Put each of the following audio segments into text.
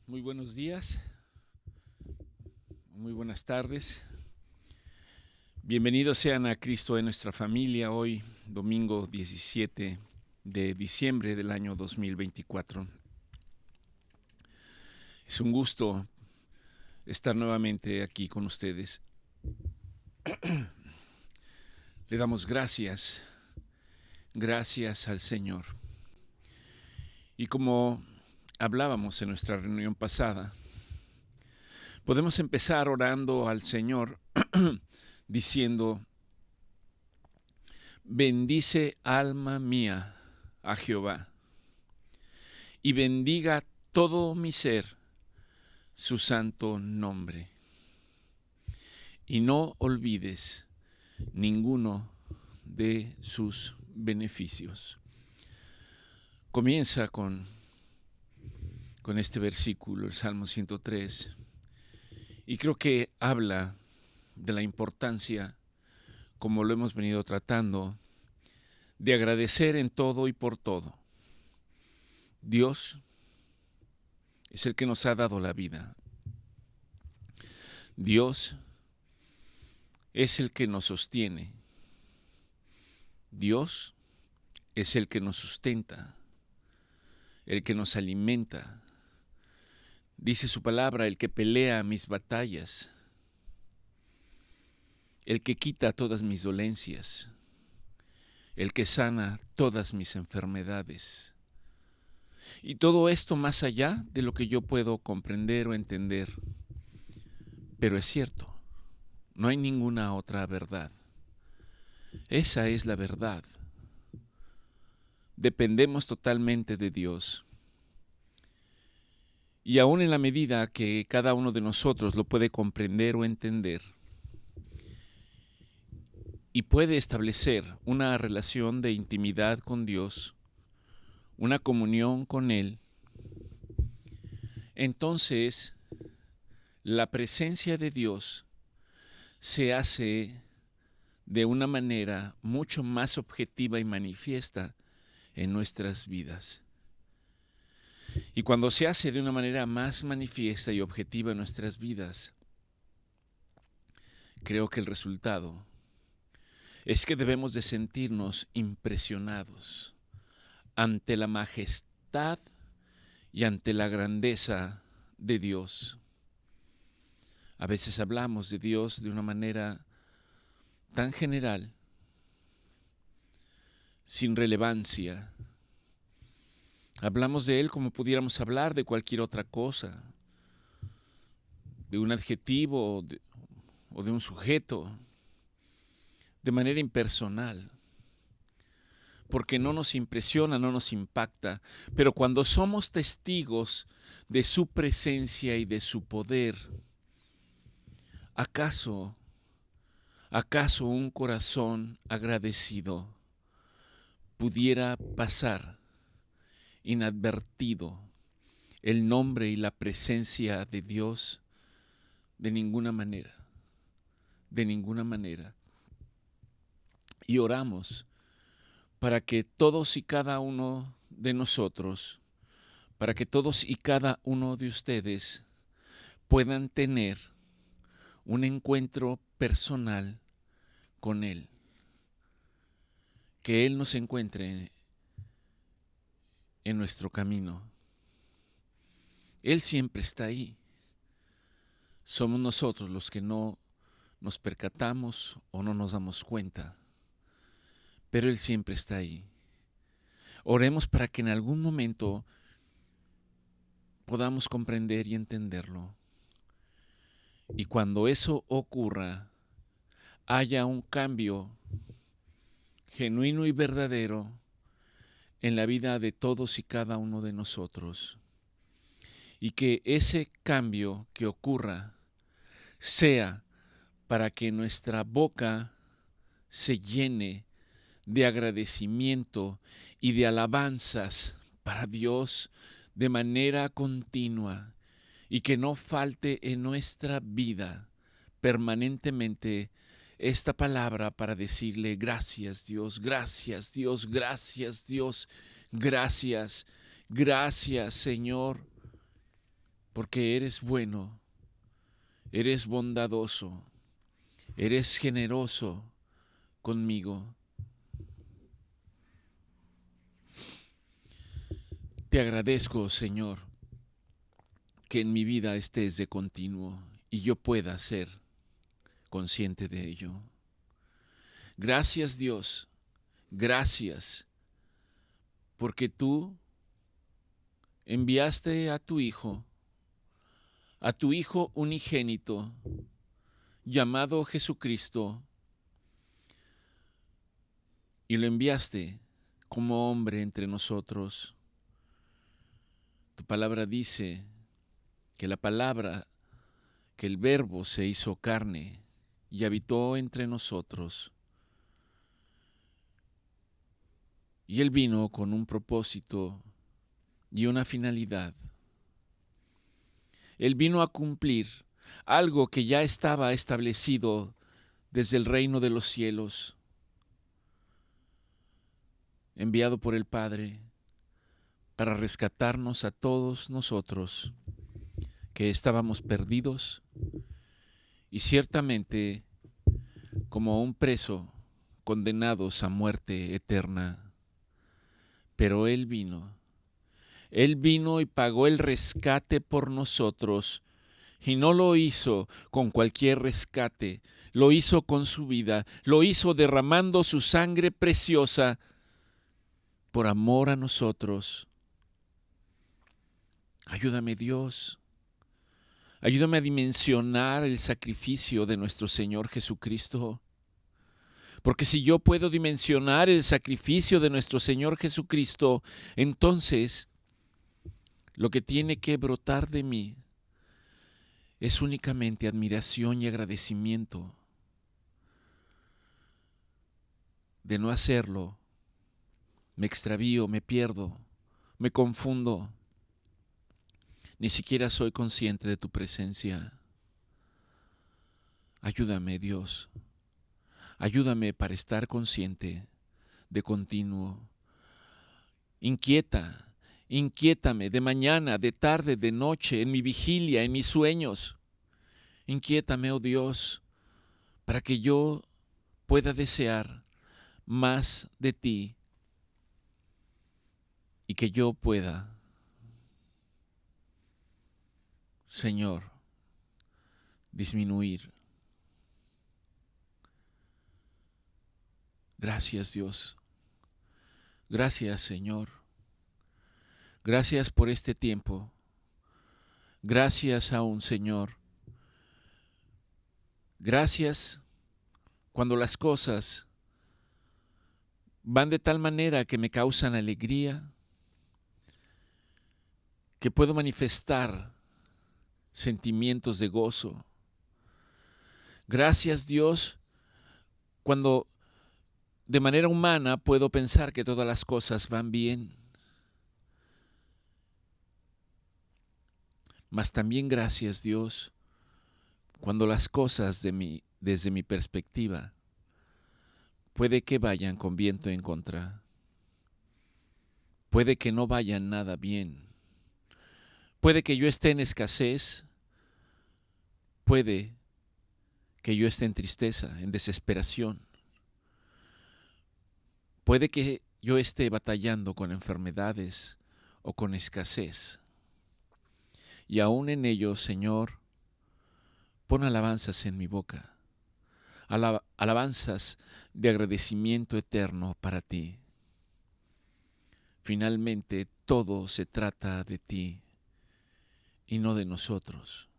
Muy buenos días, muy buenas tardes. Bienvenidos sean a Cristo en nuestra familia hoy, domingo 17 de diciembre del año 2024. Es un gusto estar nuevamente aquí con ustedes. Le damos gracias al Señor. Y como hablábamos en nuestra reunión pasada, podemos empezar orando al Señor diciendo: bendice alma mía a Jehová, y bendiga todo mi ser su santo nombre. Y no olvides ninguno de sus beneficios. Comienza con este versículo, el Salmo 103, y creo que habla de la importancia, como lo hemos venido tratando, de agradecer en todo y por todo. Dios es el que nos ha dado la vida. Dios es el que nos sostiene. Dios es el que nos sustenta, el que nos alimenta. Dice su palabra: el que pelea mis batallas, el que quita todas mis dolencias, el que sana todas mis enfermedades. Y todo esto más allá de lo que yo puedo comprender o entender. Pero es cierto, no hay ninguna otra verdad. Esa es la verdad. Dependemos totalmente de Dios. Y aún en la medida que cada uno de nosotros lo puede comprender o entender, y puede establecer una relación de intimidad con Dios, una comunión con Él, entonces la presencia de Dios se hace de una manera mucho más objetiva y manifiesta en nuestras vidas. Y cuando se hace de una manera más manifiesta y objetiva en nuestras vidas, creo que el resultado es que debemos de sentirnos impresionados ante la majestad y ante la grandeza de Dios. A veces hablamos de Dios de una manera tan general, sin relevancia. Hablamos de Él como pudiéramos hablar de cualquier otra cosa, de un adjetivo o de un sujeto, de manera impersonal, porque no nos impresiona, no nos impacta. Pero cuando somos testigos de su presencia y de su poder, ¿acaso un corazón agradecido pudiera pasar inadvertido el nombre y la presencia de Dios? De ninguna manera, de ninguna manera. Y oramos para que todos y cada uno de nosotros, para que todos y cada uno de ustedes puedan tener un encuentro personal con Él. Que Él nos encuentre en nuestro camino. Él siempre está ahí. Somos nosotros los que no nos percatamos o no nos damos cuenta. Pero Él siempre está ahí. Oremos para que en algún momento podamos comprender y entenderlo. Y cuando eso ocurra, haya un cambio genuino y verdadero en la vida de todos y cada uno de nosotros. Y que ese cambio que ocurra sea para que nuestra boca se llene de agradecimiento y de alabanzas para Dios de manera continua, y que no falte en nuestra vida permanentemente esta palabra para decirle: gracias Dios, gracias Dios, gracias Dios, gracias, gracias Señor, porque eres bueno, eres bondadoso, eres generoso conmigo. Te agradezco, Señor, que en mi vida estés de continuo y yo pueda ser consciente de ello. Gracias, Dios, gracias, porque tú enviaste a tu Hijo unigénito, llamado Jesucristo, y lo enviaste como hombre entre nosotros. Tu palabra dice que que el Verbo se hizo carne y habitó entre nosotros. Y Él vino con un propósito y una finalidad. Él vino a cumplir algo que ya estaba establecido desde el reino de los cielos, enviado por el Padre para rescatarnos a todos nosotros que estábamos perdidos y ciertamente como un preso condenados a muerte eterna. Pero Él vino y pagó el rescate por nosotros, y no lo hizo con cualquier rescate, lo hizo con su vida, lo hizo derramando su sangre preciosa por amor a nosotros. Ayúdame, Dios, ayúdame a dimensionar el sacrificio de nuestro Señor Jesucristo, porque si yo puedo dimensionar el sacrificio de nuestro Señor Jesucristo, entonces lo que tiene que brotar de mí es únicamente admiración y agradecimiento. De no hacerlo, me extravío, me pierdo, me confundo. Ni siquiera soy consciente de tu presencia. Ayúdame, Dios. Ayúdame para estar consciente de continuo. Inquiétame de mañana, de tarde, de noche, en mi vigilia, en mis sueños. Inquiétame, oh Dios, para que yo pueda desear más de ti y que yo pueda, Señor, disminuir. Gracias, Dios. Gracias, Señor. Gracias por este tiempo. Gracias aún, Señor. Gracias cuando las cosas van de tal manera que me causan alegría, que puedo manifestar sentimientos de gozo. Gracias, Dios, cuando de manera humana puedo pensar que todas las cosas van bien. Mas también gracias, Dios, cuando las cosas desde mi perspectiva puede que vayan con viento en contra. Puede que no vayan nada bien. Puede que yo esté en escasez. Puede que yo esté en tristeza, en desesperación. Puede que yo esté batallando con enfermedades o con escasez. Y aún en ello, Señor, pon alabanzas en mi boca. Alabanzas de agradecimiento eterno para ti. Finalmente, todo se trata de ti y no de nosotros,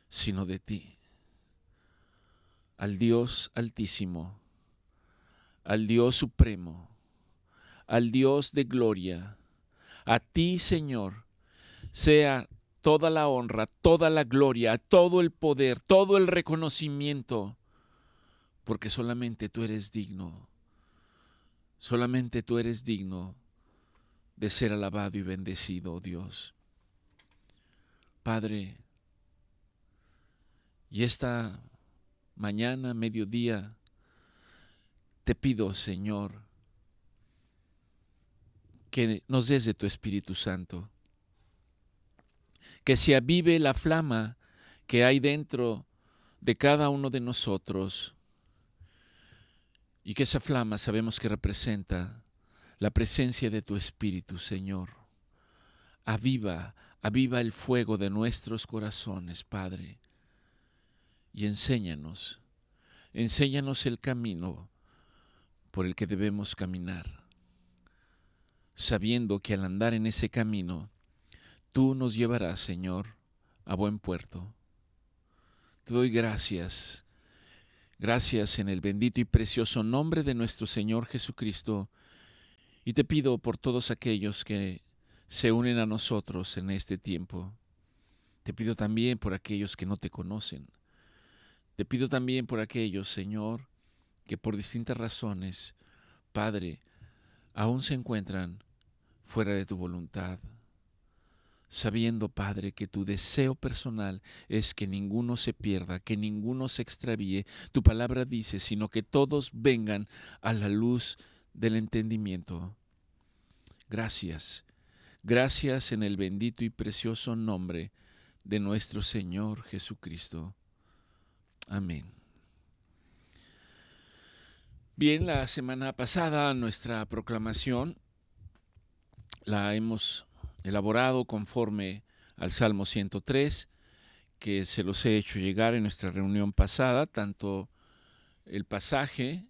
sino de ti. Al Dios Altísimo, al Dios Supremo, al Dios de gloria, a ti, Señor, sea toda la honra, toda la gloria, todo el poder, todo el reconocimiento, porque solamente tú eres digno, solamente tú eres digno de ser alabado y bendecido, oh Dios. Padre, y esta mañana, mediodía, te pido, Señor, que nos des de tu Espíritu Santo. que se avive la flama que hay dentro de cada uno de nosotros, y que esa flama sabemos que representa la presencia de tu Espíritu, Señor. Aviva el fuego de nuestros corazones, Padre, y enséñanos el camino por el que debemos caminar, sabiendo que al andar en ese camino, tú nos llevarás, Señor, a buen puerto. Te doy gracias en el bendito y precioso nombre de nuestro Señor Jesucristo, y te pido por todos aquellos que se unen a nosotros en este tiempo. Te pido también por aquellos que no te conocen. Te pido también por aquellos, Señor, que por distintas razones, Padre, aún se encuentran fuera de tu voluntad, sabiendo, Padre, que tu deseo personal es que ninguno se pierda, que ninguno se extravíe. Tu palabra dice, sino que todos vengan a la luz del entendimiento. Gracias en el bendito y precioso nombre de nuestro Señor Jesucristo. Amén. Bien, la semana pasada nuestra proclamación la hemos elaborado conforme al Salmo 103, que se los he hecho llegar en nuestra reunión pasada, tanto el pasaje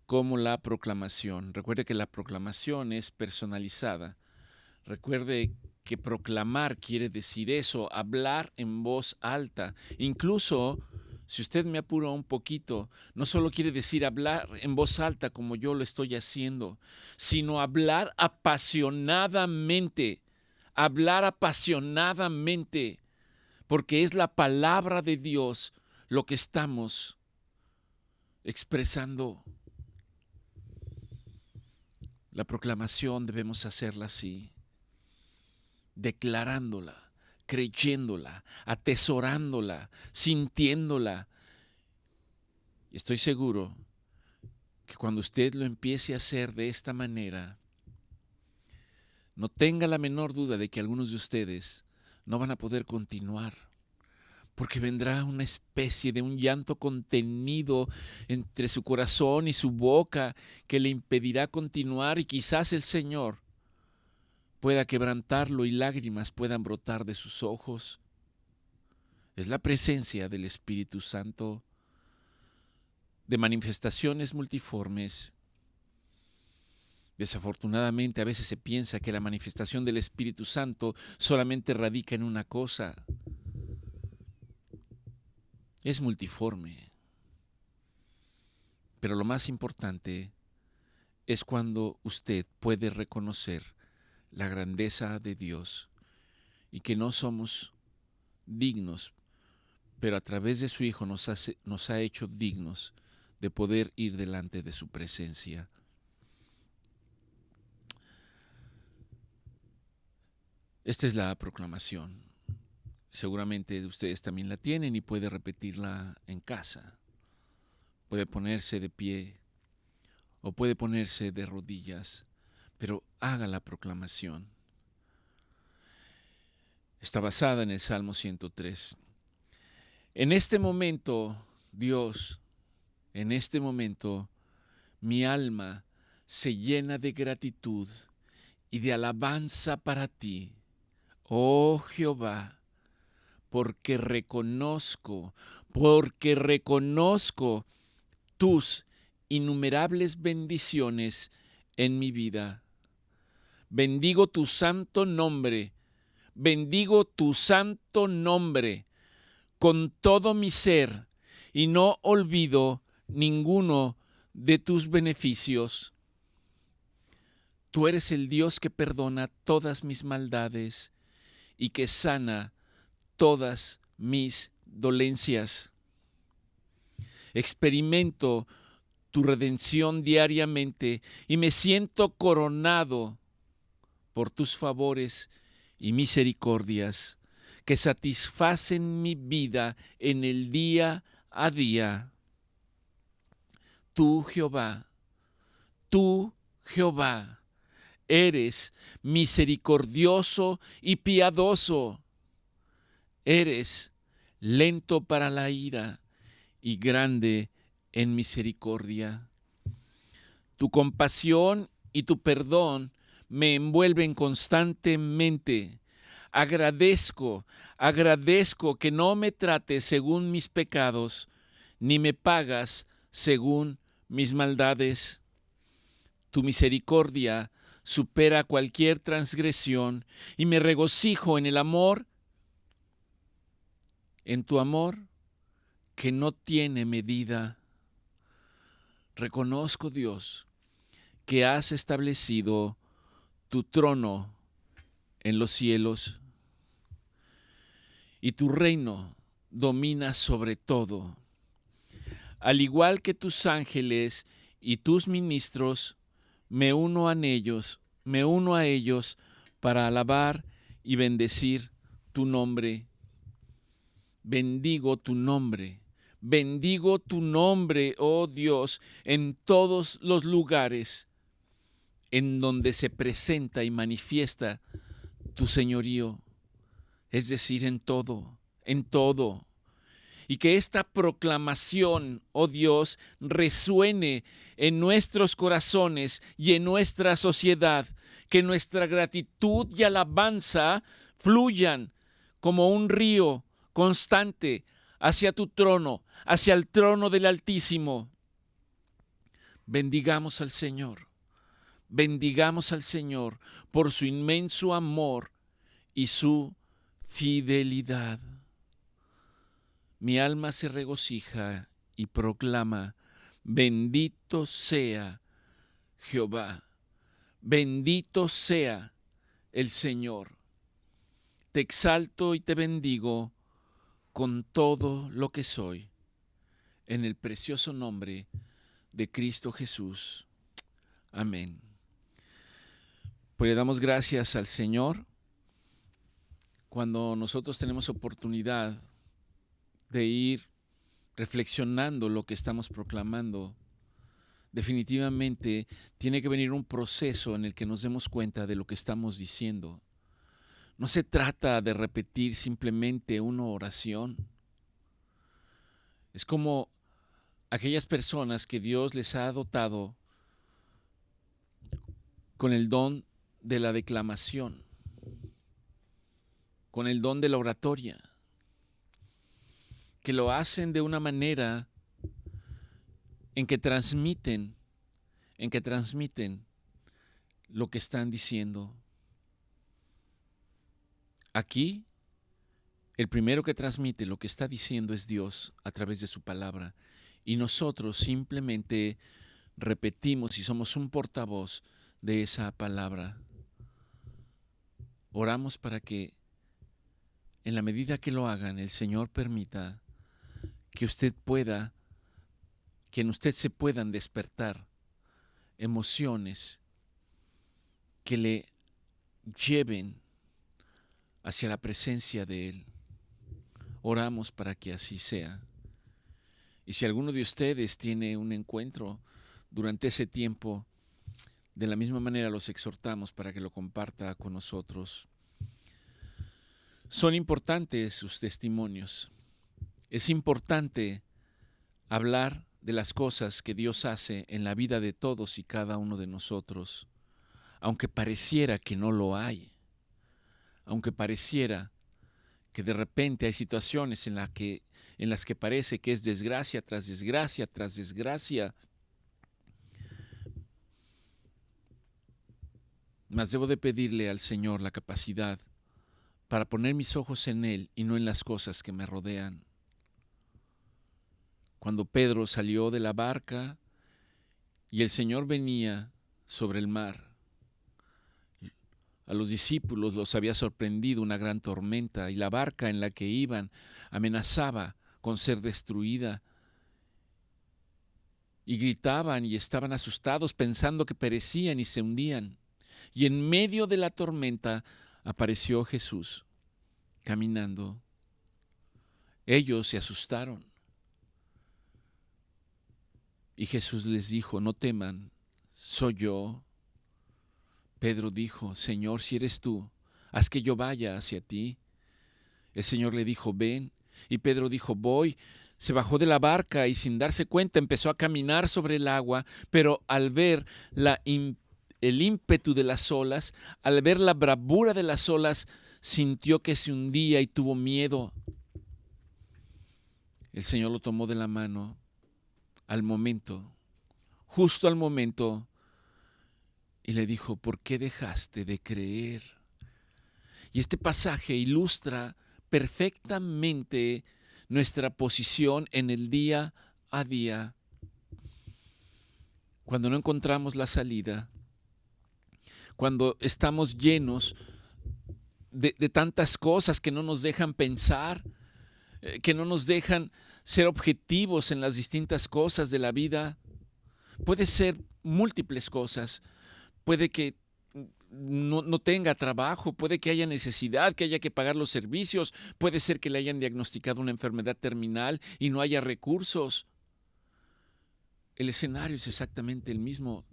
como la proclamación. Recuerde que la proclamación es personalizada. Recuerde que proclamar quiere decir eso, hablar en voz alta. Incluso, si usted me apura un poquito, no solo quiere decir hablar en voz alta como yo lo estoy haciendo, sino hablar apasionadamente, porque es la palabra de Dios lo que estamos expresando. La proclamación debemos hacerla así, declarándola, creyéndola, atesorándola, sintiéndola. Y estoy seguro que cuando usted lo empiece a hacer de esta manera, no tenga la menor duda de que algunos de ustedes no van a poder continuar, porque vendrá una especie de un llanto contenido entre su corazón y su boca que le impedirá continuar, y quizás el Señor pueda quebrantarlo y lágrimas puedan brotar de sus ojos. Es la presencia del Espíritu Santo, de manifestaciones multiformes. Desafortunadamente, a veces se piensa que la manifestación del Espíritu Santo solamente radica en una cosa. Es multiforme. Pero lo más importante es cuando usted puede reconocer la grandeza de Dios y que no somos dignos, pero a través de su Hijo nos ha hecho dignos de poder ir delante de su presencia. Esta es la proclamación. Seguramente ustedes también la tienen y puede repetirla en casa. Puede ponerse de pie o puede ponerse de rodillas, pero haga la proclamación. Está basada en el Salmo 103. En este momento, Dios, en este momento, mi alma se llena de gratitud y de alabanza para ti, oh Jehová, porque reconozco tus innumerables bendiciones en mi vida. Bendigo tu santo nombre con todo mi ser y no olvido ninguno de tus beneficios. Tú eres el Dios que perdona todas mis maldades y que sana todas mis dolencias. Experimento tu redención diariamente y me siento coronado por tus favores y misericordias que satisfacen mi vida en el día a día. Tú, Jehová, eres misericordioso y piadoso. Eres lento para la ira y grande en misericordia. Tu compasión y tu perdón me envuelven constantemente. Agradezco que no me trates según mis pecados, ni me pagas según mis maldades. Tu misericordia supera cualquier transgresión y me regocijo en el amor, en tu amor que no tiene medida. Reconozco, Dios, que has establecido tu trono en los cielos y tu reino domina sobre todo. Al igual que tus ángeles y tus ministros, me uno a ellos para alabar y bendecir tu nombre. Bendigo tu nombre, oh Dios, en todos los lugares en donde se presenta y manifiesta tu señorío, es decir, en todo. Y que esta proclamación, oh Dios, resuene en nuestros corazones y en nuestra sociedad, que nuestra gratitud y alabanza fluyan como un río constante hacia tu trono, hacia el trono del Altísimo. Bendigamos al Señor por su inmenso amor y su fidelidad. Mi alma se regocija y proclama: bendito sea Jehová, bendito sea el Señor. Te exalto y te bendigo con todo lo que soy, en el precioso nombre de Cristo Jesús. Amén. Pues le damos gracias al Señor cuando nosotros tenemos oportunidad de ir reflexionando lo que estamos proclamando. Definitivamente tiene que venir un proceso en el que nos demos cuenta de lo que estamos diciendo. No se trata de repetir simplemente una oración. Es como aquellas personas que Dios les ha dotado con el don de la declamación, con el don de la oratoria, que lo hacen de una manera en que transmiten lo que están diciendo. Aquí, el primero que transmite lo que está diciendo es Dios a través de su palabra, y nosotros simplemente repetimos y somos un portavoz de esa palabra. Oramos para que, en la medida que lo hagan, el Señor permita que en usted se puedan despertar emociones que le lleven hacia la presencia de Él. Oramos para que así sea. Y si alguno de ustedes tiene un encuentro durante ese tiempo, de la misma manera los exhortamos para que lo comparta con nosotros. Son importantes sus testimonios. Es importante hablar de las cosas que Dios hace en la vida de todos y cada uno de nosotros, aunque pareciera que no lo hay, aunque pareciera que de repente hay situaciones en las que parece que es desgracia tras desgracia tras desgracia. Mas debo de pedirle al Señor la capacidad para poner mis ojos en Él y no en las cosas que me rodean. Cuando Pedro salió de la barca y el Señor venía sobre el mar, a los discípulos los había sorprendido una gran tormenta y la barca en la que iban amenazaba con ser destruida. Y gritaban y estaban asustados pensando que perecían y se hundían. Y en medio de la tormenta apareció Jesús caminando. Ellos se asustaron. Y Jesús les dijo: no teman, soy yo. Pedro dijo: Señor, si eres tú, haz que yo vaya hacia ti. El Señor le dijo, ven. Y Pedro dijo, voy. Se bajó de la barca y sin darse cuenta empezó a caminar sobre el agua, pero al ver el ímpetu de las olas, al ver la bravura de las olas, sintió que se hundía y tuvo miedo. El Señor lo tomó de la mano al momento, justo al momento, y le dijo, ¿por qué dejaste de creer? Y este pasaje ilustra perfectamente nuestra posición en el día a día. Cuando no encontramos la salida, cuando estamos llenos de tantas cosas que no nos dejan pensar, que no nos dejan ser objetivos en las distintas cosas de la vida. Puede ser múltiples cosas. Puede que no tenga trabajo, puede que haya necesidad, que haya que pagar los servicios, puede ser que le hayan diagnosticado una enfermedad terminal y no haya recursos. El escenario es exactamente el mismo.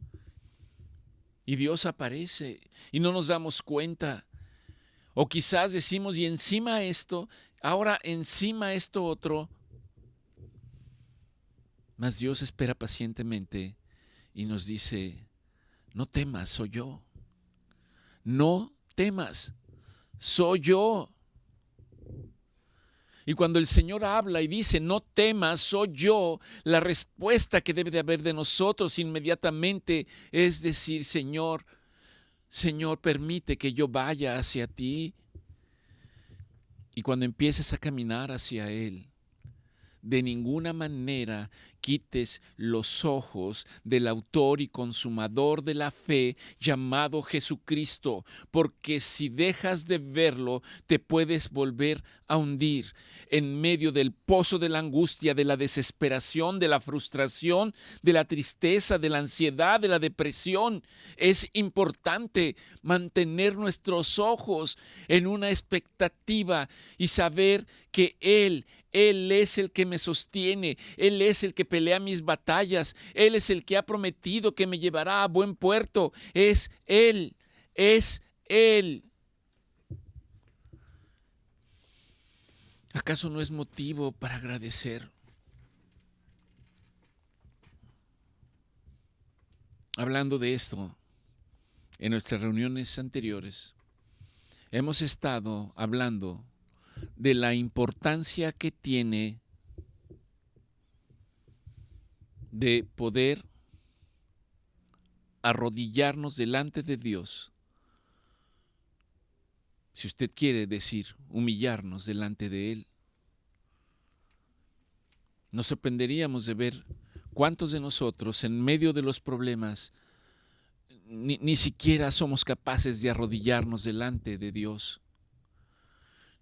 Y Dios aparece y no nos damos cuenta. O quizás decimos, y encima esto, ahora encima esto otro. Mas Dios espera pacientemente y nos dice, no temas, soy yo. No temas, soy yo. Y cuando el Señor habla y dice, no temas, soy yo, la respuesta que debe de haber de nosotros inmediatamente es decir, Señor, permite que yo vaya hacia ti. Y cuando empieces a caminar hacia Él, de ninguna manera quites los ojos del autor y consumador de la fe llamado Jesucristo, porque si dejas de verlo, te puedes volver a hundir en medio del pozo de la angustia, de la desesperación, de la frustración, de la tristeza, de la ansiedad, de la depresión. Es importante mantener nuestros ojos en una expectativa y saber que Él es el que me sostiene, Él es el que pelea mis batallas, Él es el que ha prometido que me llevará a buen puerto. Es Él, es Él. ¿Acaso no es motivo para agradecer? Hablando de esto, en nuestras reuniones anteriores, hemos estado hablando de la importancia que tiene de poder arrodillarnos delante de Dios. Si usted quiere decir, humillarnos delante de Él. Nos sorprenderíamos de ver cuántos de nosotros en medio de los problemas ni siquiera somos capaces de arrodillarnos delante de Dios.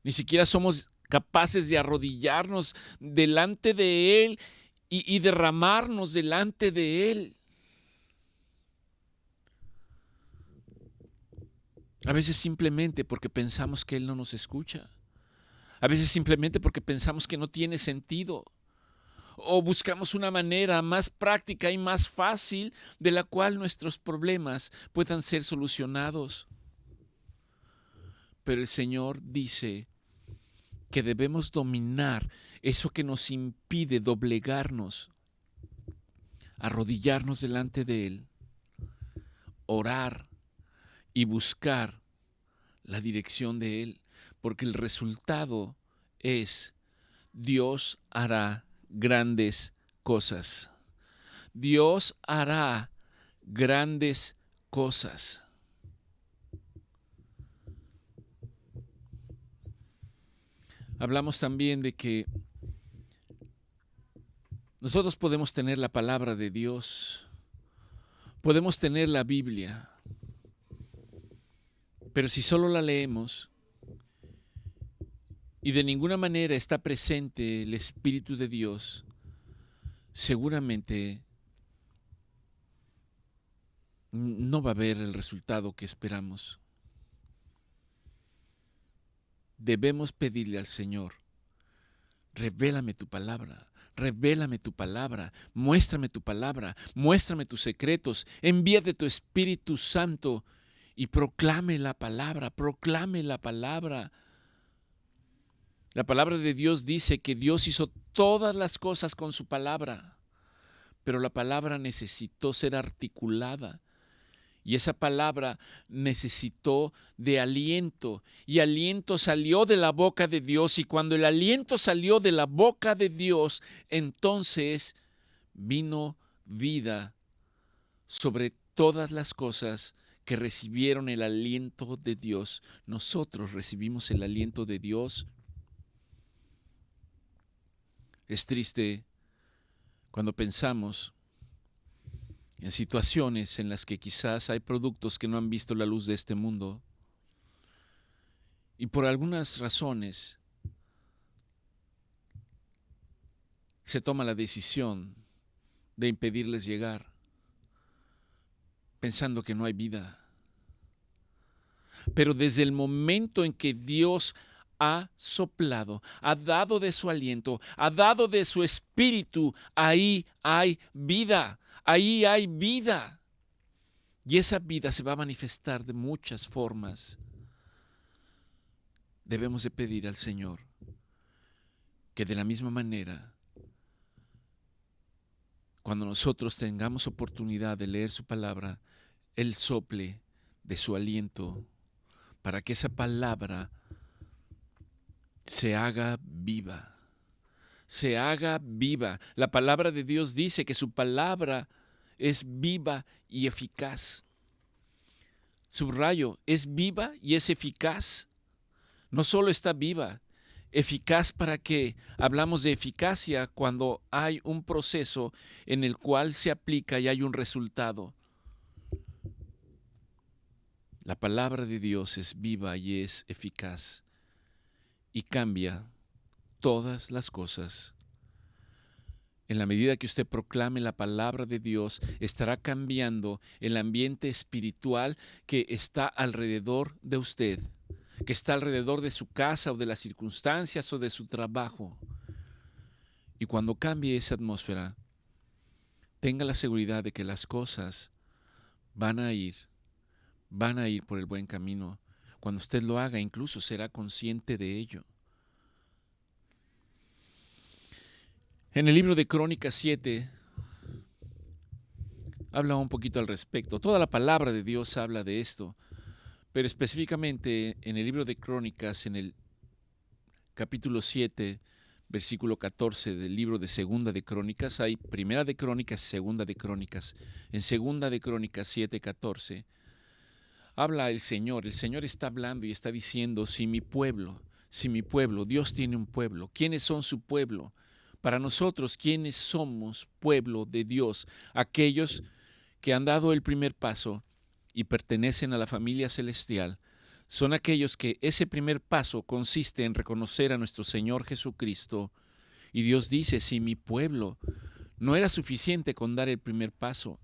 Ni siquiera somos capaces de arrodillarnos delante de Él y derramarnos delante de Él. A veces simplemente porque pensamos que Él no nos escucha. A veces simplemente porque pensamos que no tiene sentido. O buscamos una manera más práctica y más fácil de la cual nuestros problemas puedan ser solucionados. Pero el Señor dice que debemos dominar eso que nos impide doblegarnos, arrodillarnos delante de Él, orar y buscar la dirección de Él, porque el resultado es Dios hará grandes cosas. Dios hará grandes cosas. Hablamos también de que nosotros podemos tener la palabra de Dios, podemos tener la Biblia, pero si solo la leemos y de ninguna manera está presente el Espíritu de Dios, seguramente no va a haber el resultado que esperamos. Debemos pedirle al Señor, revélame tu palabra, muéstrame tu palabra, muéstrame tus secretos, envíate tu Espíritu Santo y proclame la palabra. La palabra de Dios dice que Dios hizo todas las cosas con su palabra, pero la palabra necesitó ser articulada. Y esa palabra necesitó de aliento, y aliento salió de la boca de Dios, y cuando el aliento salió de la boca de Dios, entonces vino vida sobre todas las cosas que recibieron el aliento de Dios. Nosotros recibimos el aliento de Dios. Es triste cuando pensamos en situaciones en las que quizás hay productos que no han visto la luz de este mundo y por algunas razones se toma la decisión de impedirles llegar, pensando que no hay vida. Pero desde el momento en que Dios ha soplado, ha dado de su aliento, ha dado de su espíritu, ahí hay vida, ahí hay vida. Y esa vida se va a manifestar de muchas formas. Debemos de pedir al Señor que de la misma manera, cuando nosotros tengamos oportunidad de leer su palabra, Él sople de su aliento para que esa palabra se haga viva. Se haga viva. La palabra de Dios dice que su palabra es viva y eficaz. Subrayo, es viva y es eficaz. No solo está viva, eficaz. ¿Para qué? Hablamos de eficacia cuando hay un proceso en el cual se aplica y hay un resultado. La palabra de Dios es viva y es eficaz y cambia todas las cosas. En la medida que usted proclame la palabra de Dios, estará cambiando el ambiente espiritual que está alrededor de usted, que está alrededor de su casa o de las circunstancias o de su trabajo. Y cuando cambie esa atmósfera, tenga la seguridad de que las cosas van a ir por el buen camino. Cuando usted lo haga, incluso será consciente de ello. En el libro de Crónicas 7 habla un poquito al respecto. Toda la palabra de Dios habla de esto, pero específicamente en el libro de Crónicas, en el capítulo 7, versículo 14 del libro de Segunda de Crónicas, hay Primera de Crónicas y Segunda de Crónicas. En Segunda de Crónicas 7:14 habla el Señor está hablando y está diciendo, si mi pueblo, Dios tiene un pueblo. ¿Quiénes son su pueblo? Para nosotros, ¿quiénes somos pueblo de Dios? Aquellos que han dado el primer paso y pertenecen a la familia celestial, son aquellos que ese primer paso consiste en reconocer a nuestro Señor Jesucristo. Y Dios dice, si mi pueblo no era suficiente con dar el primer paso,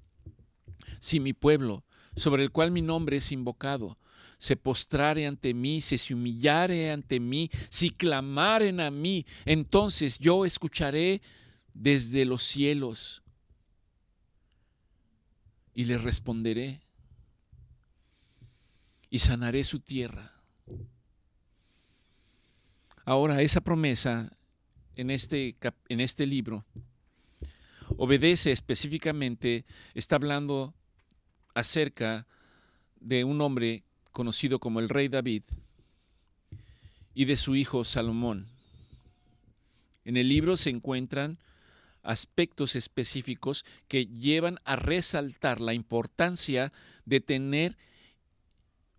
si mi pueblo, sobre el cual mi nombre es invocado, se postrare ante mí, se humillare ante mí, si clamaren a mí, entonces yo escucharé desde los cielos y les responderé y sanaré su tierra. Ahora, esa promesa en este libro obedece específicamente, está hablando acerca de un hombre conocido como el rey David y de su hijo Salomón. En el libro se encuentran aspectos específicos que llevan a resaltar la importancia de tener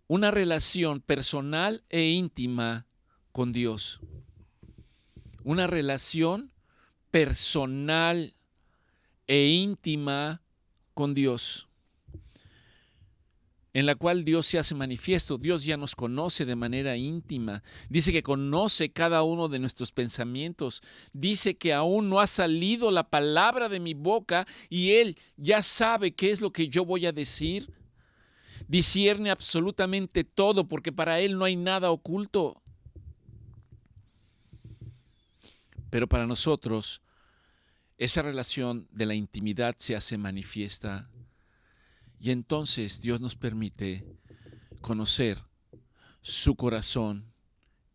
una relación personal e íntima con Dios. Una relación personal e íntima con Dios, en la cual Dios se hace manifiesto. Dios ya nos conoce de manera íntima. Dice que conoce cada uno de nuestros pensamientos. Dice que aún no ha salido la palabra de mi boca y Él ya sabe qué es lo que yo voy a decir. Discierne absolutamente todo, porque para Él no hay nada oculto. Pero para nosotros, esa relación de la intimidad se hace manifiesta. Y entonces Dios nos permite conocer su corazón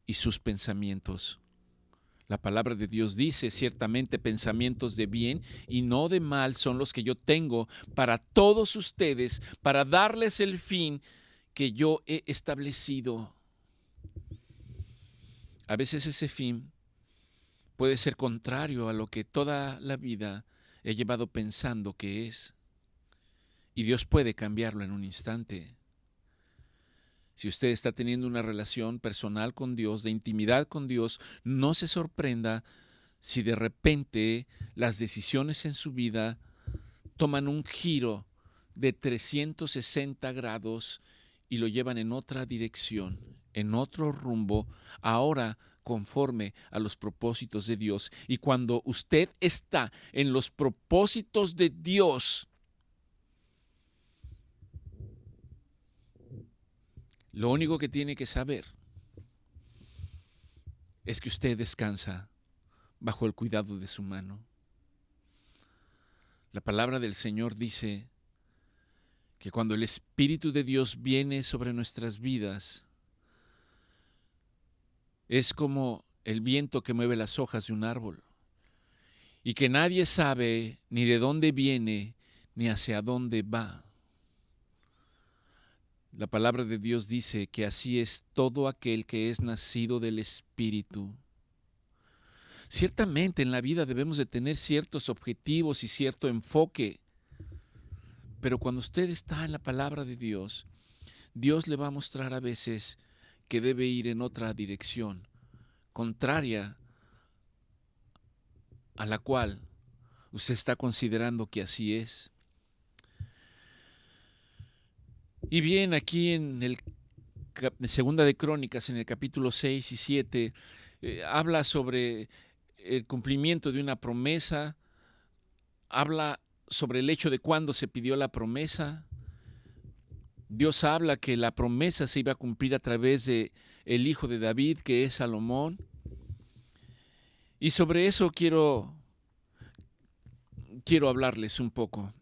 y sus pensamientos. La palabra de Dios dice, ciertamente pensamientos de bien y no de mal son los que yo tengo para todos ustedes, para darles el fin que yo he establecido. A veces ese fin puede ser contrario a lo que toda la vida he llevado pensando que es. Y Dios puede cambiarlo en un instante. Si usted está teniendo una relación personal con Dios, de intimidad con Dios, no se sorprenda si de repente las decisiones en su vida toman un giro de 360 grados y lo llevan en otra dirección, en otro rumbo, ahora conforme a los propósitos de Dios. Y cuando usted está en los propósitos de Dios, lo único que tiene que saber es que usted descansa bajo el cuidado de su mano. La palabra del Señor dice que cuando el Espíritu de Dios viene sobre nuestras vidas, es como el viento que mueve las hojas de un árbol, y que nadie sabe ni de dónde viene ni hacia dónde va. La palabra de Dios dice que así es todo aquel que es nacido del Espíritu. Ciertamente en la vida debemos de tener ciertos objetivos y cierto enfoque, pero cuando usted está en la palabra de Dios, Dios le va a mostrar a veces que debe ir en otra dirección, contraria a la cual usted está considerando que así es. Y bien, aquí en el Segunda de Crónicas, en el capítulo 6 y 7, habla sobre el cumplimiento de una promesa, habla sobre el hecho de cuándo se pidió la promesa. Dios habla que la promesa se iba a cumplir a través de el hijo de David, que es Salomón. Y sobre eso quiero hablarles un poco.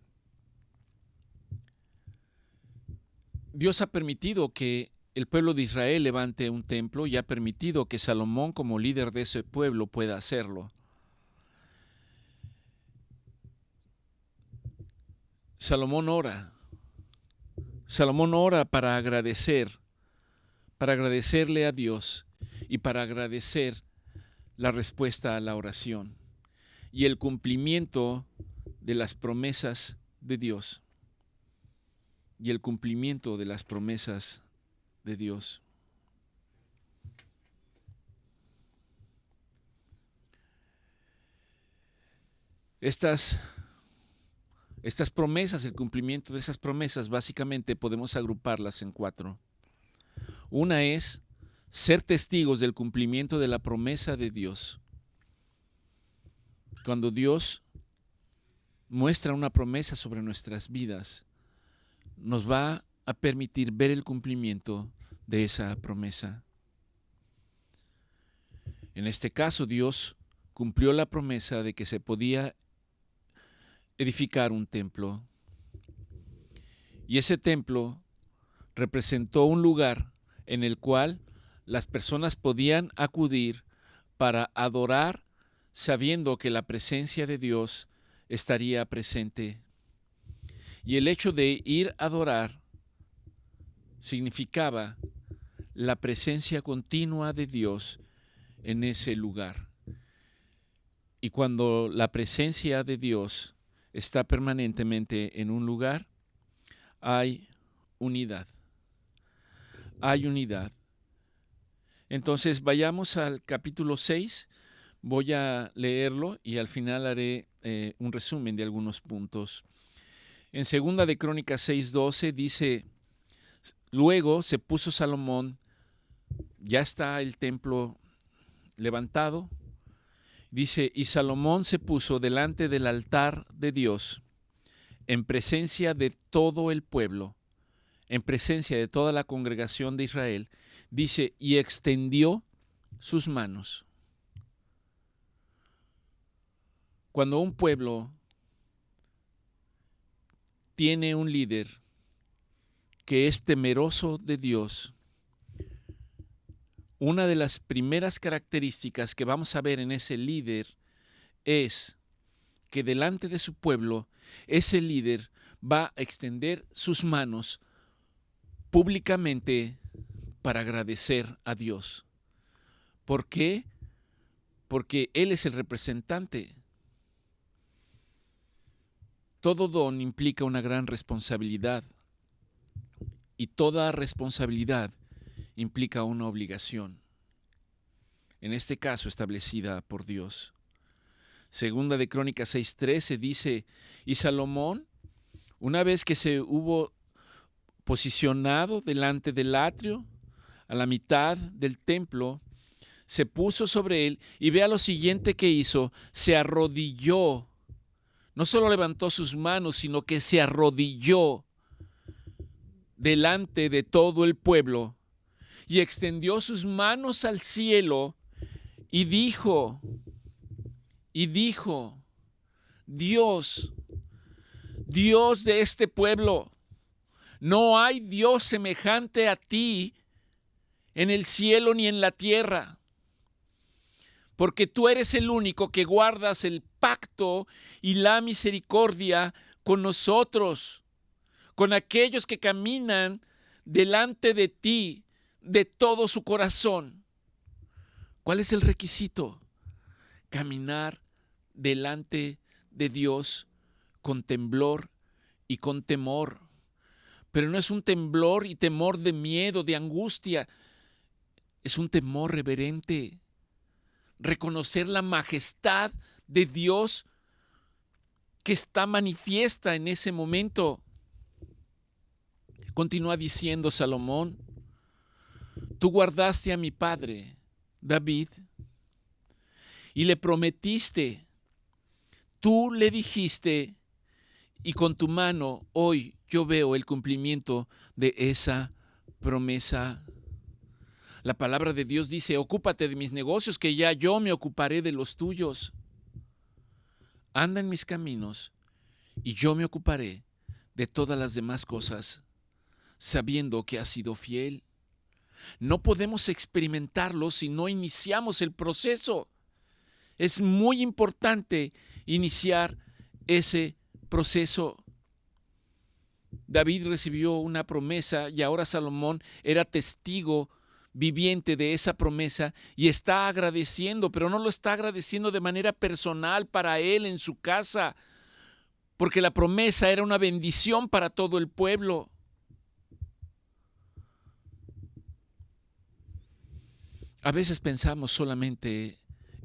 Dios ha permitido que el pueblo de Israel levante un templo y ha permitido que Salomón, como líder de ese pueblo, pueda hacerlo. Salomón ora para agradecerle a Dios y para agradecer la respuesta a la oración y el cumplimiento de las promesas de Dios. Y el cumplimiento de las promesas de Dios. Estas promesas, el cumplimiento de esas promesas, básicamente podemos agruparlas en 4. Una es ser testigos del cumplimiento de la promesa de Dios. Cuando Dios muestra una promesa sobre nuestras vidas, nos va a permitir ver el cumplimiento de esa promesa. En este caso, Dios cumplió la promesa de que se podía edificar un templo. Y ese templo representó un lugar en el cual las personas podían acudir para adorar, sabiendo que la presencia de Dios estaría presente. Y el hecho de ir a adorar significaba la presencia continua de Dios en ese lugar. Y cuando la presencia de Dios está permanentemente en un lugar, hay unidad. Hay unidad. Entonces vayamos al capítulo 6, voy a leerlo y al final haré un resumen de algunos puntos. En Segunda de Crónicas 6:12 dice, luego se puso Salomón, ya está el templo levantado, dice, y Salomón se puso delante del altar de Dios, en presencia de todo el pueblo, en presencia de toda la congregación de Israel, dice, y extendió sus manos. Cuando un pueblo tiene un líder que es temeroso de Dios, una de las primeras características que vamos a ver en ese líder es que delante de su pueblo, ese líder va a extender sus manos públicamente para agradecer a Dios. ¿Por qué? Porque Él es el representante. Todo don implica una gran responsabilidad y toda responsabilidad implica una obligación, en este caso establecida por Dios. Segunda de Crónicas 6:13 dice, y Salomón, una vez que se hubo posicionado delante del atrio, a la mitad del templo, se puso sobre él y vea lo siguiente que hizo, se arrodilló. No solo levantó sus manos, sino que se arrodilló delante de todo el pueblo y extendió sus manos al cielo y dijo, Dios, Dios de este pueblo, no hay Dios semejante a ti en el cielo ni en la tierra, porque tú eres el único que guardas el pacto y la misericordia con nosotros, con aquellos que caminan delante de ti de todo su corazón. ¿Cuál es el requisito? Caminar delante de Dios con temblor y con temor. Pero no es un temblor y temor de miedo, de angustia. Es un temor reverente. Reconocer la majestad de Dios que está manifiesta en ese momento. Continúa diciendo Salomón, tú guardaste a mi padre, David, y le prometiste, tú le dijiste, y con tu mano hoy yo veo el cumplimiento de esa promesa. La palabra de Dios dice, ocúpate de mis negocios, que ya yo me ocuparé de los tuyos. Anda en mis caminos, y yo me ocuparé de todas las demás cosas, sabiendo que has sido fiel. No podemos experimentarlo si no iniciamos el proceso. Es muy importante iniciar ese proceso. David recibió una promesa y ahora Salomón era testigo viviente de esa promesa y está agradeciendo, pero no lo está agradeciendo de manera personal para él en su casa, porque la promesa era una bendición para todo el pueblo. A veces pensamos solamente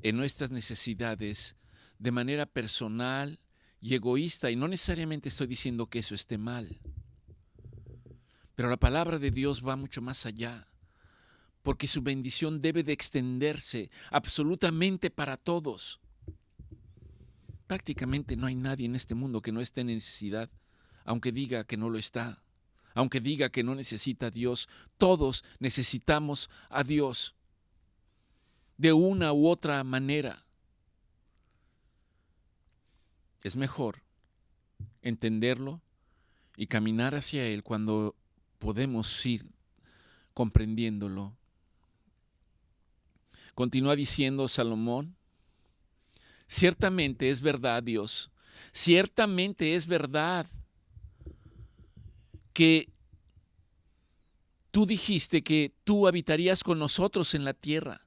en nuestras necesidades de manera personal y egoísta, y no necesariamente estoy diciendo que eso esté mal. Pero la palabra de Dios va mucho más allá, porque su bendición debe de extenderse absolutamente para todos. Prácticamente no hay nadie en este mundo que no esté en necesidad, aunque diga que no lo está, aunque diga que no necesita a Dios. Todos necesitamos a Dios de una u otra manera. Es mejor entenderlo y caminar hacia Él cuando podemos ir comprendiéndolo. Continúa diciendo Salomón, ciertamente es verdad, Dios, ciertamente es verdad que tú dijiste que tú habitarías con nosotros en la tierra.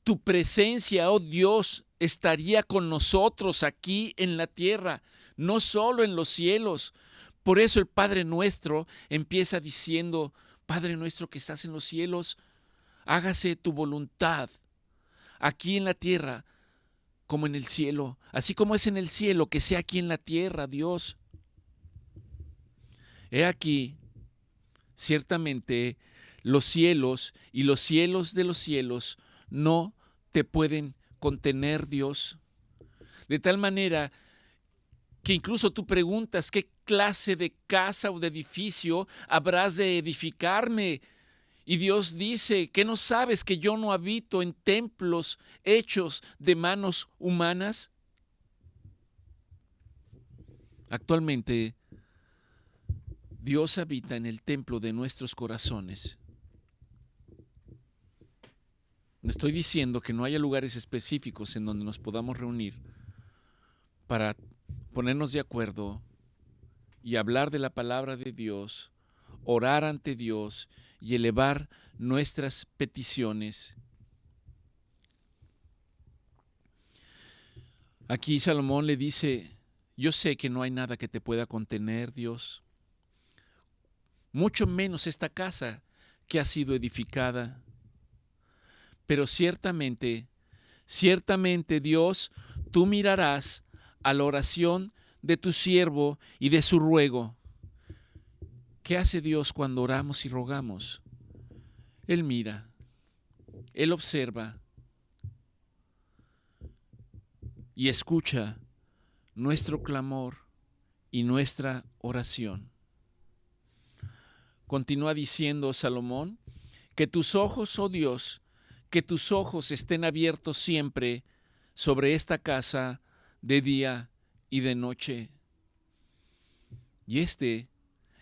Tu presencia, oh Dios, estaría con nosotros aquí en la tierra, no solo en los cielos. Por eso el Padre Nuestro empieza diciendo, Padre nuestro que estás en los cielos, hágase tu voluntad aquí en la tierra como en el cielo. Así como es en el cielo, que sea aquí en la tierra, Dios. He aquí, ciertamente, los cielos y los cielos de los cielos no te pueden contener, Dios. De tal manera que incluso tú preguntas, ¿qué clase de casa o de edificio habrás de edificarme? Y Dios dice, ¿qué no sabes que yo no habito en templos hechos de manos humanas? Actualmente, Dios habita en el templo de nuestros corazones. estoy diciendo que no haya lugares específicos en donde nos podamos reunir para ponernos de acuerdo y hablar de la palabra de Dios, orar ante Dios y elevar nuestras peticiones. Aquí Salomón le dice: yo sé que no hay nada que te pueda contener, Dios, mucho menos esta casa que ha sido edificada. Pero ciertamente, Dios, tú mirarás a la oración de tu siervo y de su ruego. ¿Qué hace Dios cuando oramos y rogamos? Él mira, Él observa y escucha nuestro clamor y nuestra oración. Continúa diciendo Salomón: que tus ojos, oh Dios, que tus ojos estén abiertos siempre sobre esta casa de día y de noche. Y este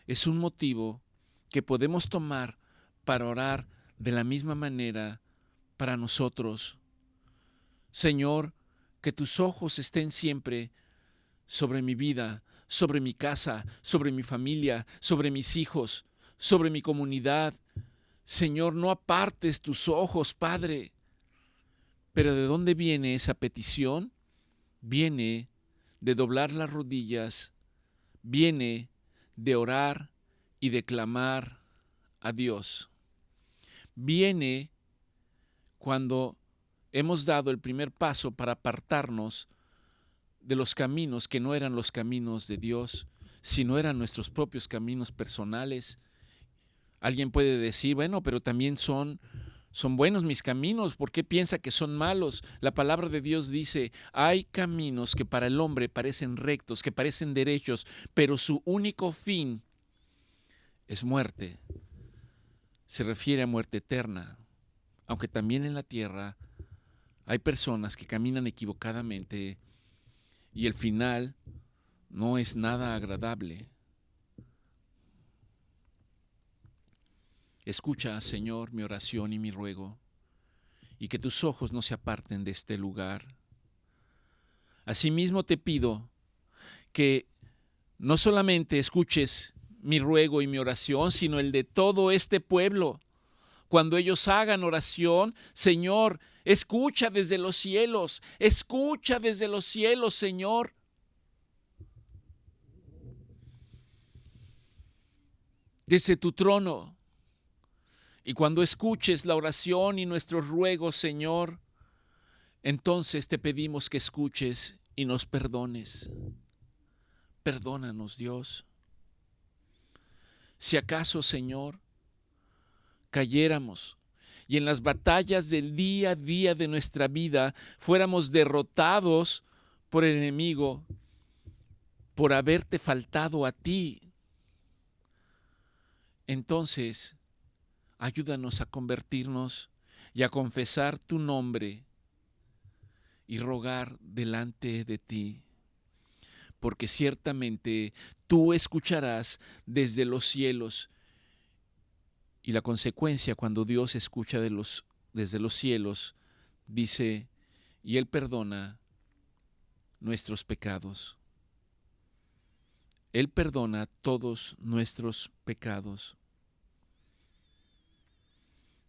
es un motivo que podemos tomar para orar de la misma manera para nosotros. Señor, que tus ojos estén siempre sobre mi vida, sobre mi casa, sobre mi familia, sobre mis hijos, sobre mi comunidad. Señor, no apartes tus ojos, Padre. Pero ¿de dónde viene esa petición? Viene de doblar las rodillas, viene de orar y de clamar a Dios. Viene cuando hemos dado el primer paso para apartarnos de los caminos que no eran los caminos de Dios, sino eran nuestros propios caminos personales. Alguien puede decir: bueno, pero también son buenos mis caminos, ¿por qué piensa que son malos? La palabra de Dios dice: hay caminos que para el hombre parecen rectos, que parecen derechos, pero su único fin es muerte. Se refiere a muerte eterna, aunque también en la tierra hay personas que caminan equivocadamente y el final no es nada agradable. Escucha, Señor, mi oración y mi ruego, y que tus ojos no se aparten de este lugar. Asimismo te pido que no solamente escuches mi ruego y mi oración, sino el de todo este pueblo. Cuando ellos hagan oración, Señor, escucha desde los cielos, Señor. Desde tu trono. Y cuando escuches la oración y nuestros ruegos, Señor, entonces te pedimos que escuches y nos perdones. Perdónanos, Dios. Si acaso, Señor, cayéramos y en las batallas del día a día de nuestra vida fuéramos derrotados por el enemigo, por haberte faltado a ti, entonces ayúdanos a convertirnos y a confesar tu nombre y rogar delante de ti, porque ciertamente tú escucharás desde los cielos. Y la consecuencia cuando Dios escucha desde los cielos, dice: y Él perdona nuestros pecados. Él perdona todos nuestros pecados.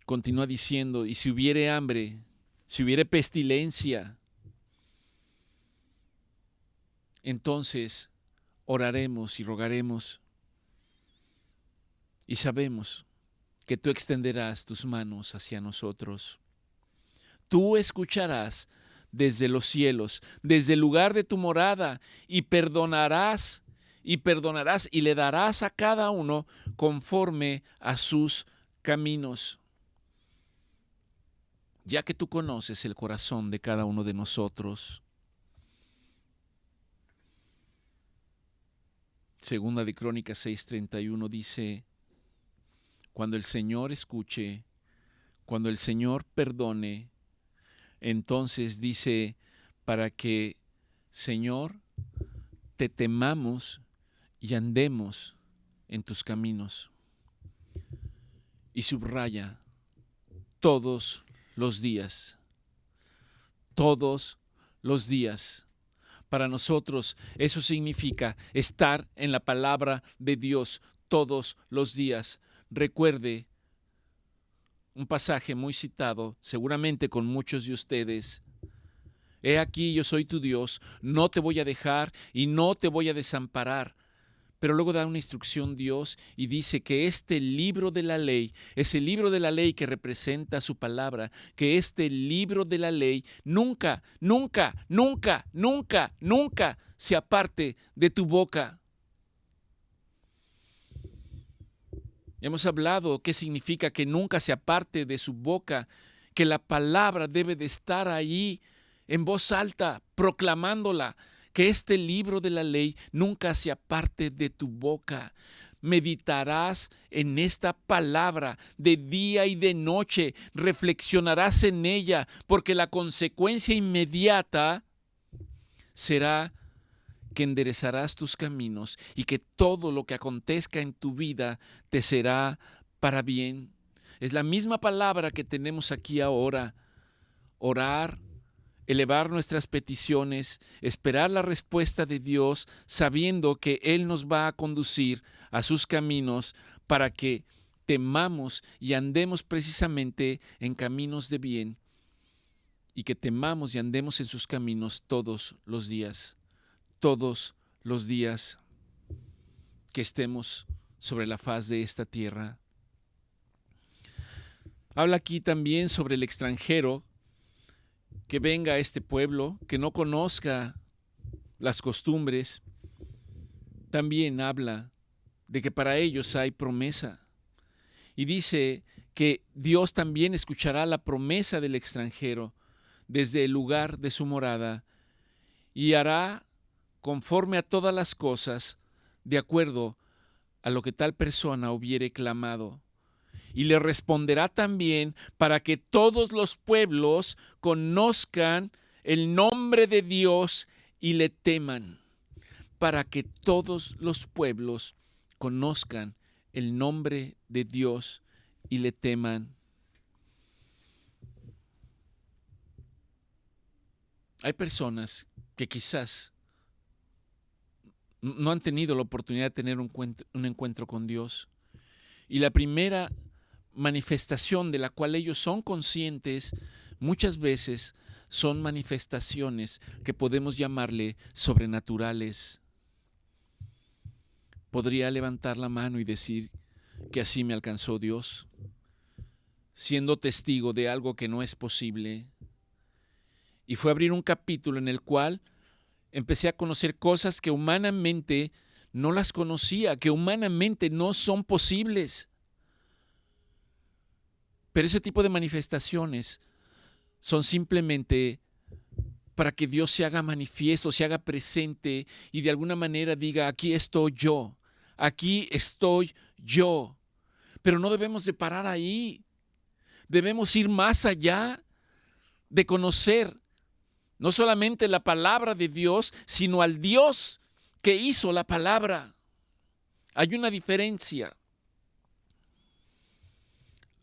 Continúa diciendo: y si hubiere hambre, si hubiere pestilencia, entonces oraremos y rogaremos y sabemos que tú extenderás tus manos hacia nosotros. Tú escucharás desde los cielos, desde el lugar de tu morada, y perdonarás y le darás a cada uno conforme a sus caminos. Ya que tú conoces el corazón de cada uno de nosotros. Segunda de Crónicas 6:31 dice: cuando el Señor escuche, cuando el Señor perdone, entonces dice, para que, Señor, te temamos y andemos en tus caminos. Y subraya todos los días. Todos los días. Para nosotros eso significa estar en la palabra de Dios todos los días. Recuerde un pasaje muy citado, seguramente con muchos de ustedes. He aquí, yo soy tu Dios, no te voy a dejar y no te voy a desamparar. Pero luego da una instrucción Dios y dice que este libro de la ley, es el libro de la ley que representa su palabra, que este libro de la ley nunca, nunca, nunca, nunca, nunca se aparte de tu boca. Hemos hablado qué significa que nunca se aparte de su boca, que la palabra debe de estar ahí en voz alta, proclamándola, que este libro de la ley nunca se aparte de tu boca. Meditarás en esta palabra de día y de noche, reflexionarás en ella, porque la consecuencia inmediata será que enderezarás tus caminos y que todo lo que acontezca en tu vida te será para bien. Es la misma palabra que tenemos aquí ahora. Orar, elevar nuestras peticiones, esperar la respuesta de Dios, sabiendo que Él nos va a conducir a sus caminos para que temamos y andemos precisamente en caminos de bien y que temamos y andemos en sus caminos todos los días que estemos sobre la faz de esta tierra. Habla aquí también sobre el extranjero que venga a este pueblo, que no conozca las costumbres. También habla de que para ellos hay promesa. Y dice que Dios también escuchará la promesa del extranjero desde el lugar de su morada y hará conforme a todas las cosas, de acuerdo a lo que tal persona hubiere clamado. Y le responderá también para que todos los pueblos conozcan el nombre de Dios y le teman. Para que todos los pueblos conozcan el nombre de Dios y le teman. Hay personas que quizás no han tenido la oportunidad de tener un encuentro con Dios. Y la primera manifestación de la cual ellos son conscientes muchas veces son manifestaciones que podemos llamarle sobrenaturales. Podría levantar la mano y decir que así me alcanzó Dios, siendo testigo de algo que no es posible. Y fue abrir un capítulo en el cual empecé a conocer cosas que humanamente no las conocía, que humanamente no son posibles. Pero ese tipo de manifestaciones son simplemente para que Dios se haga manifiesto, se haga presente y de alguna manera diga, aquí estoy yo, aquí estoy yo. Pero no debemos de parar ahí. Debemos ir más allá de conocer no solamente la palabra de Dios, sino al Dios que hizo la palabra. Hay una diferencia.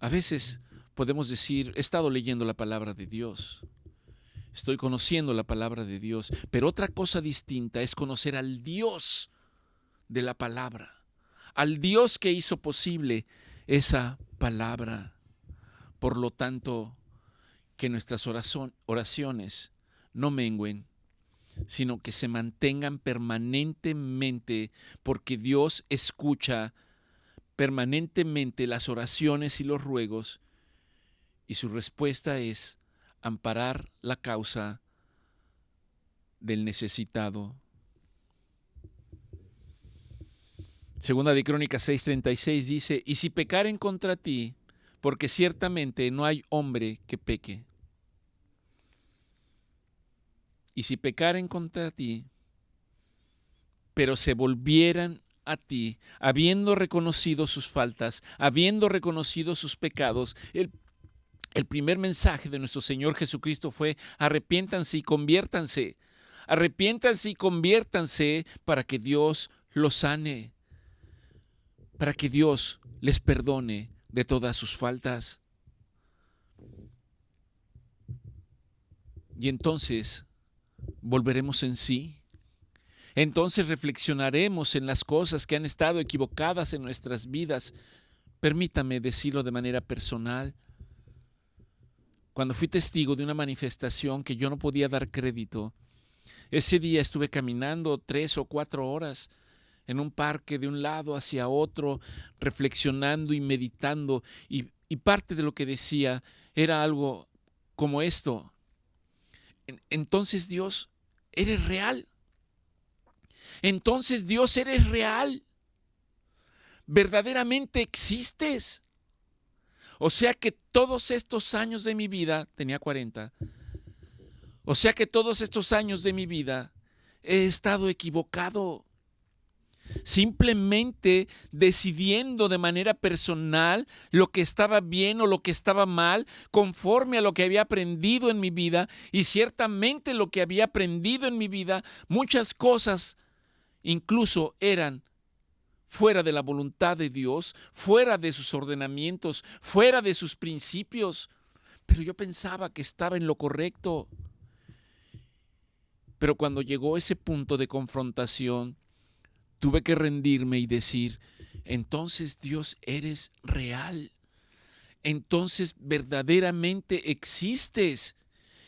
A veces podemos decir, he estado leyendo la palabra de Dios, estoy conociendo la palabra de Dios, pero otra cosa distinta es conocer al Dios de la palabra, al Dios que hizo posible esa palabra. Por lo tanto, que nuestras oraciones no mengüen, sino que se mantengan permanentemente, porque Dios escucha permanentemente las oraciones y los ruegos, y su respuesta es amparar la causa del necesitado. Segunda de Crónicas 6:36 dice, y si pecaren contra ti, porque ciertamente no hay hombre que peque. Y si pecaren contra ti, pero se volvieran a ti, habiendo reconocido sus faltas, habiendo reconocido sus pecados, el primer mensaje de nuestro Señor Jesucristo fue, arrepiéntanse y conviértanse. Arrepiéntanse y conviértanse para que Dios los sane, para que Dios les perdone de todas sus faltas. Y entonces volveremos en sí. Entonces reflexionaremos en las cosas que han estado equivocadas en nuestras vidas. Permítame decirlo de manera personal. Cuando fui testigo de una manifestación que yo no podía dar crédito, ese día estuve caminando 3 o 4 horas en un parque de un lado hacia otro, reflexionando y meditando, y parte de lo que decía era algo como esto. Entonces Dios, eres real. Entonces Dios, eres real. Verdaderamente existes. O sea que todos estos años de mi vida, tenía 40, o sea que todos estos años de mi vida he estado equivocado, simplemente decidiendo de manera personal lo que estaba bien o lo que estaba mal, conforme a lo que había aprendido en mi vida, y ciertamente lo que había aprendido en mi vida, muchas cosas incluso eran fuera de la voluntad de Dios, fuera de sus ordenamientos, fuera de sus principios. Pero yo pensaba que estaba en lo correcto. Pero cuando llegó ese punto de confrontación, tuve que rendirme y decir, entonces Dios, eres real. Entonces verdaderamente existes.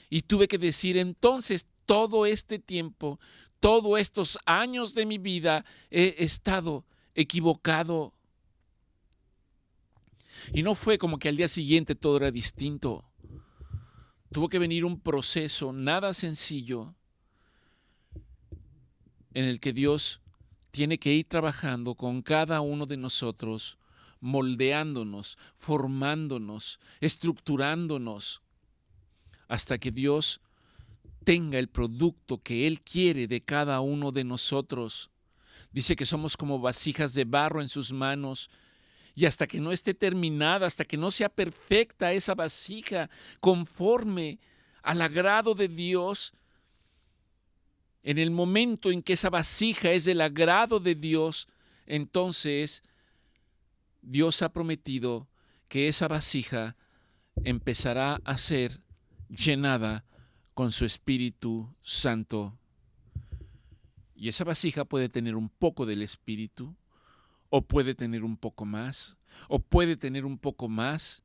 Y tuve que decir, entonces todo este tiempo, todos estos años de mi vida he estado equivocado. Y no fue como que al día siguiente todo era distinto. Tuvo que venir un proceso nada sencillo en el que Dios tiene que ir trabajando con cada uno de nosotros, moldeándonos, formándonos, estructurándonos, hasta que Dios tenga el producto que Él quiere de cada uno de nosotros. Dice que somos como vasijas de barro en sus manos, y hasta que no esté terminada, hasta que no sea perfecta esa vasija conforme al agrado de Dios, en el momento en que esa vasija es del agrado de Dios, entonces Dios ha prometido que esa vasija empezará a ser llenada con su Espíritu Santo. Y esa vasija puede tener un poco del Espíritu, o puede tener un poco más, o puede tener un poco más,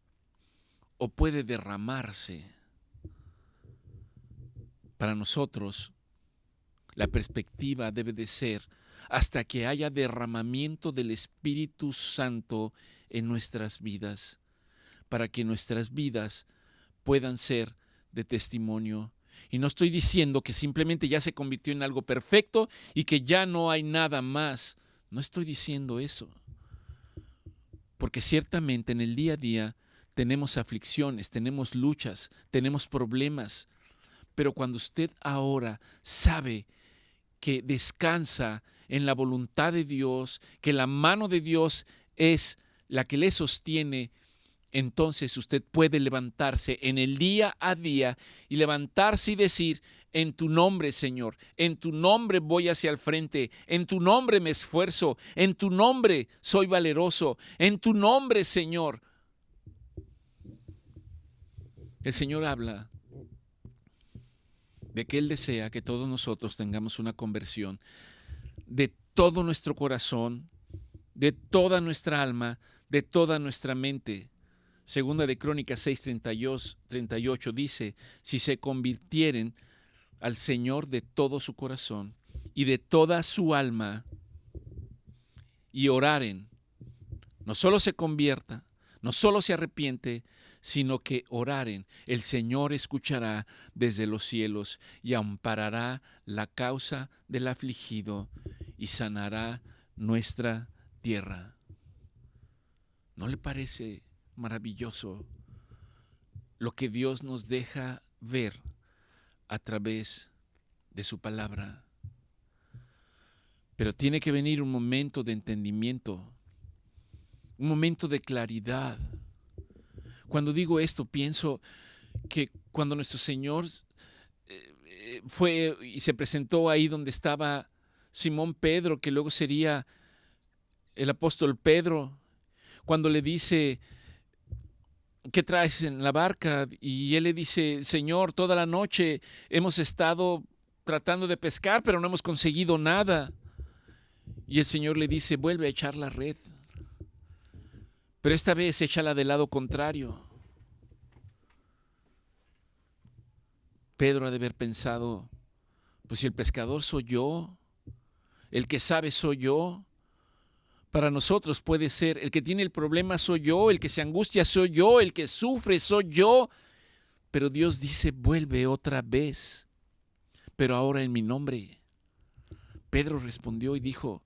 o puede derramarse. Para nosotros, la perspectiva debe de ser hasta que haya derramamiento del Espíritu Santo en nuestras vidas, para que nuestras vidas puedan ser de testimonio. Y no estoy diciendo que simplemente ya se convirtió en algo perfecto y que ya no hay nada más. No estoy diciendo eso. Porque ciertamente en el día a día tenemos aflicciones, tenemos luchas, tenemos problemas. Pero cuando usted ahora sabe que descansa en la voluntad de Dios, que la mano de Dios es la que le sostiene, entonces usted puede levantarse en el día a día y levantarse y decir, en tu nombre, Señor, en tu nombre voy hacia el frente, en tu nombre me esfuerzo, en tu nombre soy valeroso, en tu nombre, Señor. El Señor habla de que Él desea que todos nosotros tengamos una conversión de todo nuestro corazón, de toda nuestra alma, de toda nuestra mente. Segunda de Crónicas 6:38 dice, si se convirtieren al Señor de todo su corazón y de toda su alma y oraren, no solo se convierta, no solo se arrepiente, sino que oraren, el Señor escuchará desde los cielos y amparará la causa del afligido y sanará nuestra tierra. ¿No le parece maravilloso lo que Dios nos deja ver a través de su palabra? Pero tiene que venir un momento de entendimiento, un momento de claridad. Cuando digo esto, pienso que cuando nuestro Señor fue y se presentó ahí donde estaba Simón Pedro, que luego sería el apóstol Pedro, cuando le dice, ¿qué traes en la barca? Y él le dice, Señor, toda la noche hemos estado tratando de pescar, pero no hemos conseguido nada. Y el Señor le dice, vuelve a echar la red, pero esta vez échala del lado contrario. Pedro ha de haber pensado, pues si el pescador soy yo, el que sabe soy yo, para nosotros puede ser, el que tiene el problema soy yo, el que se angustia soy yo, el que sufre soy yo, pero Dios dice, vuelve otra vez, pero ahora en mi nombre. Pedro respondió y dijo,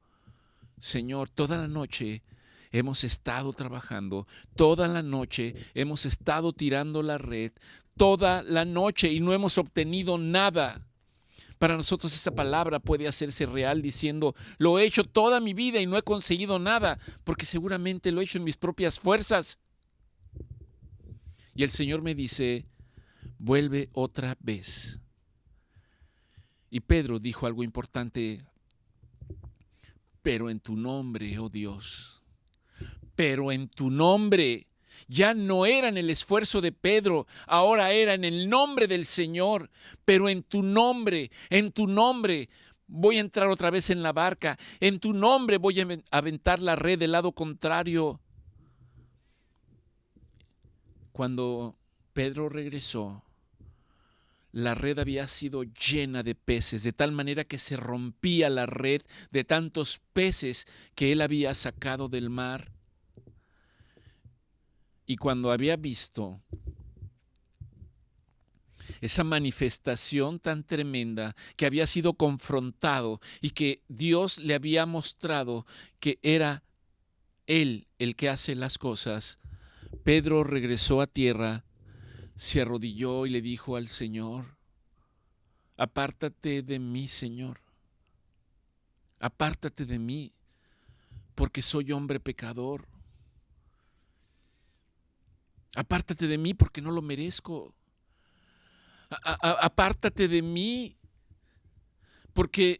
Señor, toda la noche hemos estado trabajando, toda la noche hemos estado tirando la red, toda la noche y no hemos obtenido nada. Para nosotros esa palabra puede hacerse real diciendo, lo he hecho toda mi vida y no he conseguido nada, porque seguramente lo he hecho en mis propias fuerzas. Y el Señor me dice, vuelve otra vez. Y Pedro dijo algo importante, pero en tu nombre, oh Dios, pero en tu nombre. Ya no era en el esfuerzo de Pedro, ahora era en el nombre del Señor, pero en tu nombre voy a entrar otra vez en la barca, en tu nombre voy a aventar la red del lado contrario. Cuando Pedro regresó, la red había sido llena de peces, de tal manera que se rompía la red de tantos peces que él había sacado del mar. Y cuando había visto esa manifestación tan tremenda, que había sido confrontado y que Dios le había mostrado que era Él el que hace las cosas, Pedro regresó a tierra, se arrodilló y le dijo al Señor, apártate de mí, Señor, apártate de mí, porque soy hombre pecador. Apártate de mí porque no lo merezco. Apártate de mí porque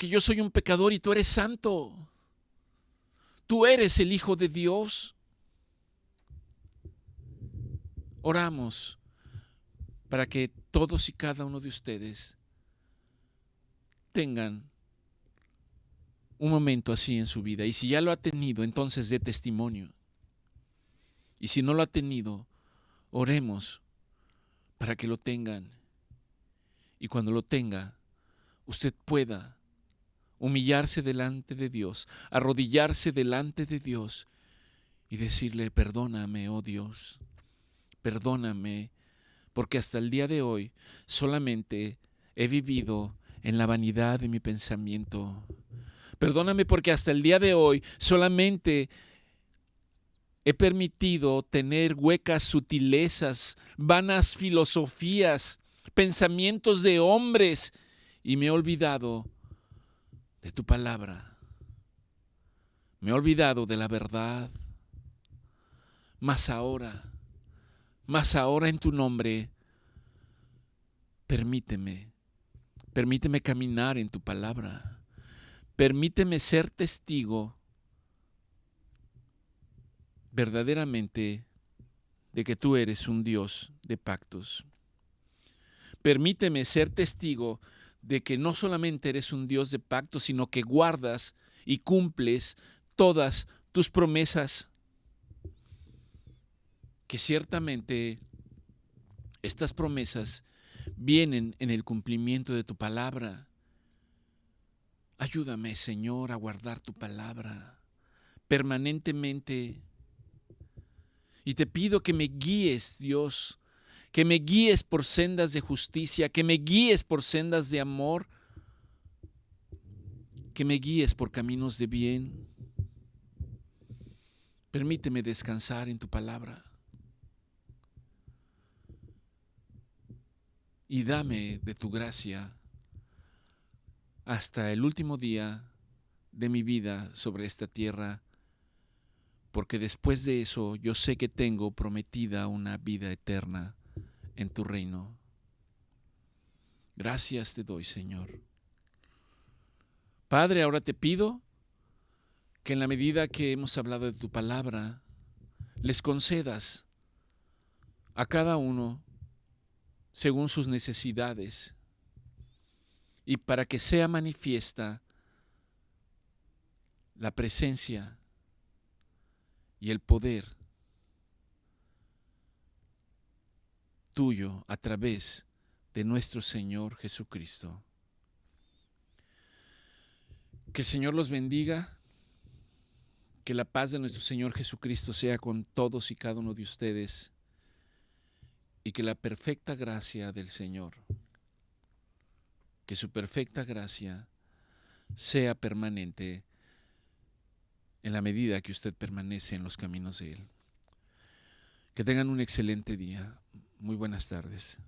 yo soy un pecador y tú eres santo. Tú eres el Hijo de Dios. Oramos para que todos y cada uno de ustedes tengan un momento así en su vida. Y si ya lo ha tenido, entonces dé testimonio. Y si no lo ha tenido, oremos para que lo tengan. Y cuando lo tenga, usted pueda humillarse delante de Dios, arrodillarse delante de Dios y decirle, perdóname, oh Dios, perdóname, porque hasta el día de hoy solamente he vivido en la vanidad de mi pensamiento. Perdóname porque hasta el día de hoy solamente he permitido tener huecas sutilezas, vanas filosofías, pensamientos de hombres y me he olvidado de tu palabra. Me he olvidado de la verdad. Mas ahora en tu nombre, permíteme caminar en tu palabra. Permíteme ser testigo verdaderamente de que tú eres un Dios de pactos. Permíteme ser testigo de que no solamente eres un Dios de pactos, sino que guardas y cumples todas tus promesas, que ciertamente estas promesas vienen en el cumplimiento de tu palabra. Ayúdame, Señor, a guardar tu palabra permanentemente. Y te pido que me guíes, Dios, que me guíes por sendas de justicia, que me guíes por sendas de amor, que me guíes por caminos de bien. Permíteme descansar en tu palabra. Y dame de tu gracia hasta el último día de mi vida sobre esta tierra, porque después de eso yo sé que tengo prometida una vida eterna en tu reino. Gracias te doy, Señor. Padre, ahora te pido que en la medida que hemos hablado de tu palabra, les concedas a cada uno según sus necesidades, y para que sea manifiesta la presencia y el poder tuyo a través de nuestro Señor Jesucristo. Que el Señor los bendiga, que la paz de nuestro Señor Jesucristo sea con todos y cada uno de ustedes, y que la perfecta gracia del Señor, que su perfecta gracia sea permanente en la medida que usted permanece en los caminos de Él. Que tengan un excelente día. Muy buenas tardes.